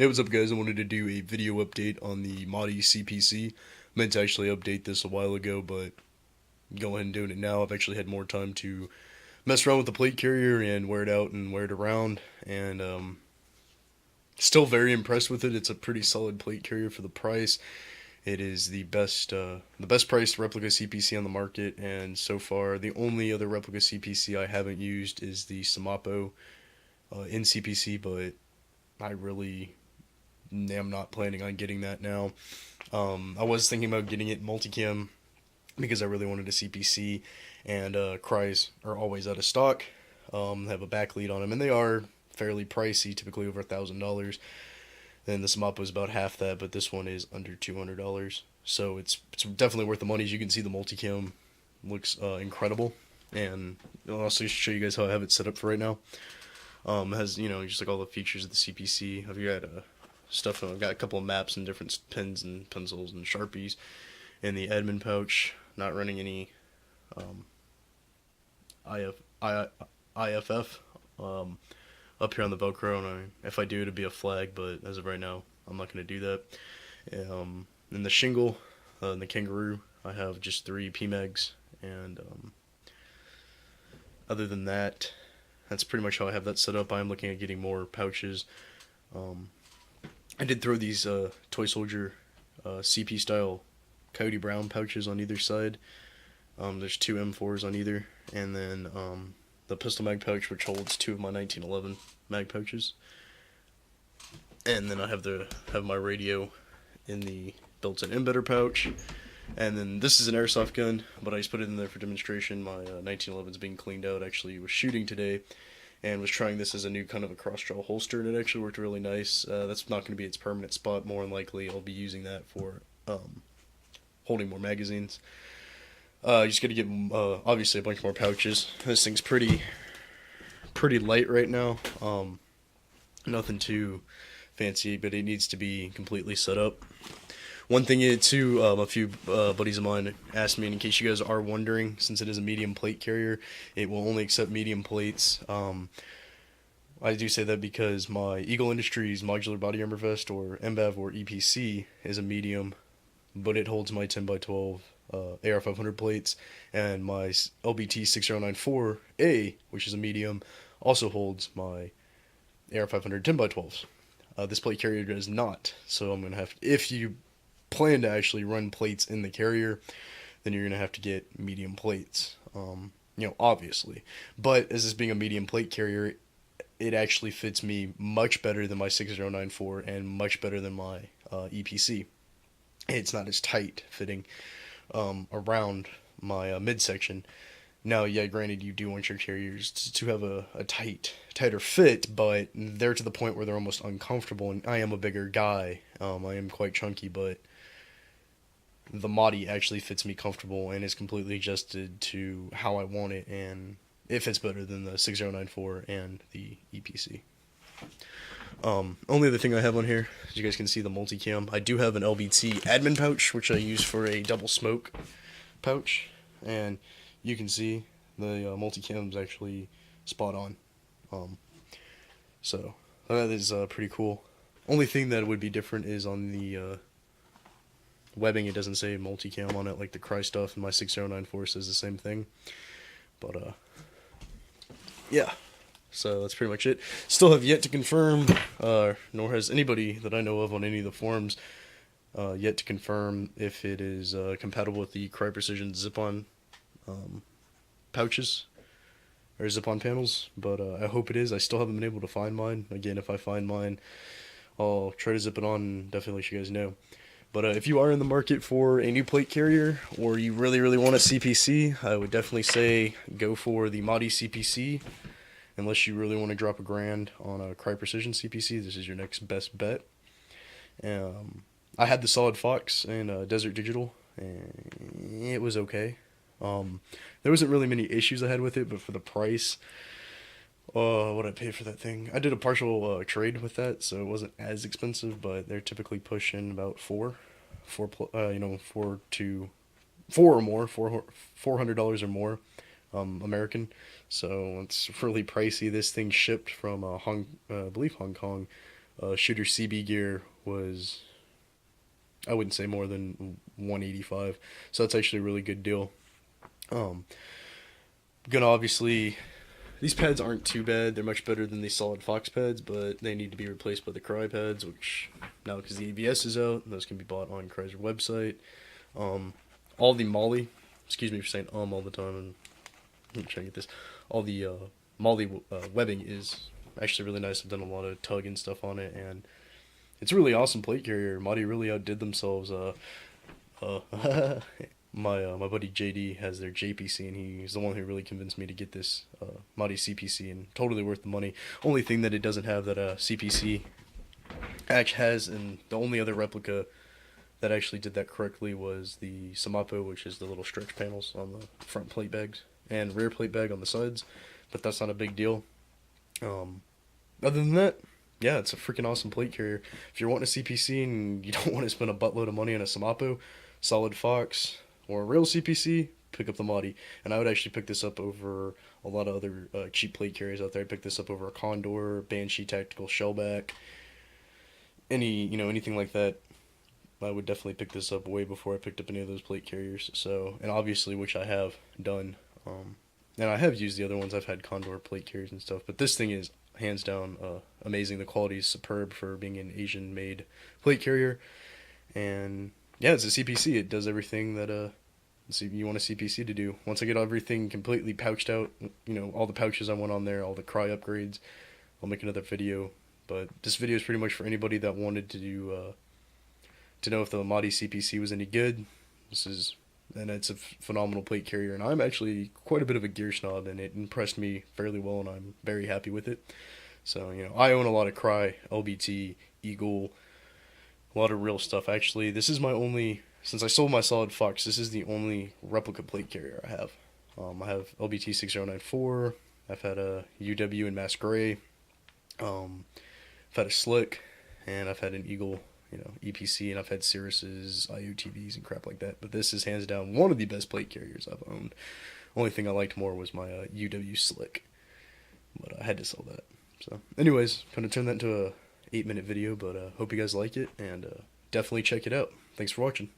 Hey, what's up, guys? I wanted to do a video update on the Modi CPC. Meant to actually update this a while ago, but go ahead and doing it now. I've actually had more time to mess around with the plate carrier and wear it out and wear it around, and still very impressed with it. It's a pretty solid plate carrier for the price. It is the best priced replica CPC on the market, and so far the only other replica CPC I haven't used is the Samapo in CPC, but I really am not planning on getting that now. I was thinking about getting it multicam because I really wanted a CPC, and cries are always out of stock. Have a backlead on them, and they are fairly pricey, typically over $1,000. Then the Samapo is about half that, but this one is under $200. So it's definitely worth the money. As you can see, the multicam looks incredible, and I'll also show you guys how I have it set up for right now. It has, just like all the features of the CPC. I've got stuff. I've got a couple of maps and different pens and pencils and Sharpies in the admin pouch. Not running any IFF up here on the Velcro, and if I do, it'd be a flag. But as of right now, I'm not going to do that. In the shingle, in the kangaroo, I have just 3 PMags, and other than that, that's pretty much how I have that set up. I'm looking at getting more pouches. I did throw these Toy Soldier CP style Coyote Brown pouches on either side. There's 2 M4s on either, and then the pistol mag pouch, which holds 2 of my 1911 mag pouches. And then I have my radio in the built-in embedder pouch. And then this is an airsoft gun, but I just put it in there for demonstration. My 1911 is being cleaned out. Actually, was shooting today, and was trying this as a new kind of a cross-draw holster, and it actually worked really nice. That's not going to be its permanent spot. More than likely, I'll be using that for holding more magazines. You just got to get obviously a bunch more pouches. This thing's pretty light right now. Nothing too fancy, but it needs to be completely set up. One thing too, a few buddies of mine asked me, and in case you guys are wondering, since it is a medium plate carrier, it will only accept medium plates. I do say that because my Eagle Industries modular body armor vest, or MBAV or EPC, is a medium, but it holds my 10x12 AR500 plates, and my LBT 6094A, which is a medium, also holds my AR500 10x12s. This plate carrier does not, so I'm going to have to, if you plan to actually run plates in the carrier, then you're going to have to get medium plates, obviously. But as this being a medium plate carrier, it actually fits me much better than my 6094 and much better than my EPC. It's not as tight fitting around my midsection. Now, yeah, granted, you do want your carriers to have a tighter fit, but they're to the point where they're almost uncomfortable, and I am a bigger guy. I am quite chunky, but the Modi actually fits me comfortable and is completely adjusted to how I want it, and it fits better than the 6094 and the EPC. Only other thing I have on here, as you guys can see, the multicam. I do have an LBT admin pouch, which I use for a double smoke pouch, and you can see the multicam is actually spot on. So that is pretty cool. Only thing that would be different is on the webbing. It doesn't say multicam on it like the Cry stuff, and my 6094 says the same thing. But yeah. So that's pretty much it. Still have yet to confirm, nor has anybody that I know of on any of the forums yet to confirm if it is compatible with the Cry Precision zip-on pouches or zip-on panels, but I hope it is. I still haven't been able to find mine. Again, if I find mine, I'll try to zip it on and definitely let you guys know. But if you are in the market for a new plate carrier, or you really want a CPC, I would definitely say go for the Modi CPC. Unless you really want to drop $1,000 on a Cry Precision CPC, this is your next best bet. I had the Solid Fox and Desert Digital, and it was okay. There wasn't really many issues I had with it, but for the price, what I paid for that thing, I did a partial trade with that, so it wasn't as expensive. But they're typically pushing about four or more, $400 or more, American. So it's really pricey. This thing shipped from I believe Hong Kong, shooter CB gear was, I wouldn't say more than 185, so that's actually a really good deal. Um, Gonna obviously, these pads aren't too bad. They're much better than the solid Fox pads, but they need to be replaced by the Cry pads, which now because the ABS is out, those can be bought on Cry's website. Um, all the Molly, excuse me for saying all the time, and I'm trying to get this. All the Molly webbing is actually really nice. I've done a lot of tug and stuff on it, and it's a really awesome plate carrier. Modi really outdid themselves. My buddy JD has their JPC, and he's the one who really convinced me to get this Modi CPC, and totally worth the money. Only thing that it doesn't have that CPC actually has, and the only other replica that actually did that correctly was the Samapo, which is the little stretch panels on the front plate bags and rear plate bag on the sides, but that's not a big deal. Other than that, yeah, it's a freaking awesome plate carrier. If you're wanting a CPC and you don't want to spend a buttload of money on a Samapo, solid Fox, or a real CPC, pick up the Modi. And I would actually pick this up over a lot of other cheap plate carriers out there. I'd pick this up over a Condor, Banshee Tactical Shellback, anything like that. I would definitely pick this up way before I picked up any of those plate carriers. So, and obviously, which I have done. And I have used the other ones. I've had Condor plate carriers and stuff. But this thing is hands down amazing. The quality is superb for being an Asian-made plate carrier. And yeah, it's a CPC. It does everything that you want a CPC to do. Once I get everything completely pouched out, all the pouches I want on there, all the Cry upgrades, I'll make another video. But this video is pretty much for anybody that wanted to do to know if the Modi CPC was any good. And it's a phenomenal plate carrier, and I'm actually quite a bit of a gear snob, and it impressed me fairly well, and I'm very happy with it. So, I own a lot of Cry, LBT, Eagle, a lot of real stuff. Actually, this is my only, since I sold my solid Fox, this is the only replica plate carrier I have. I have LBT 6094, I've had a UW in Mass Gray, I've had a Slick, and I've had an Eagle, EPC, and I've had Cirrus's IOTVs and crap like that. But this is hands down one of the best plate carriers I've owned. Only thing I liked more was my UW Slick, but I had to sell that. So, anyways, going to turn that into a 8-minute video, but hope you guys like it, and definitely check it out. Thanks for watching.